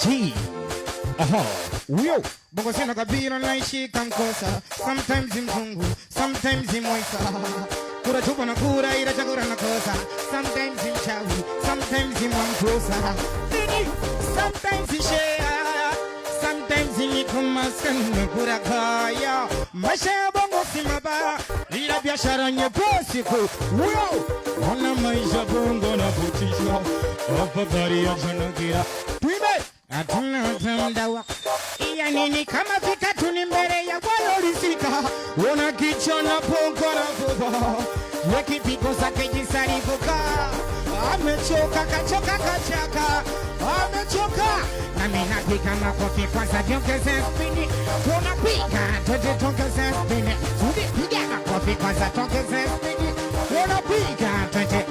G. Uyo. Bongo sina kabila naishika mkosa. Sometimes mzungu, sometimes mwaisa. Kura chupa na kura ila chakura na kosa. Sometimes mchawi, sometimes mwamkosa. Sometimes share, sometimes nikumaskani kura kaya. Maisha ya bongo si mabaya, ila biashara nyepesi ku. Uyo. Ona maisha bongo na kutisha. Afadhali ya janagira. Tuime. Hatuna mdawa. Iya nini kama vita tuni mbele ya walolisika. Ona kicho na pongo na fuba. Yekipigo zake jisaribuka. Amechoka kachoka kachaka. Amechoka. Na mina pika makofi kwanza jongeze spini. Unapiga tote tongeze spini. Unapiga makofi kwanza tongeze spini. Unapiga tote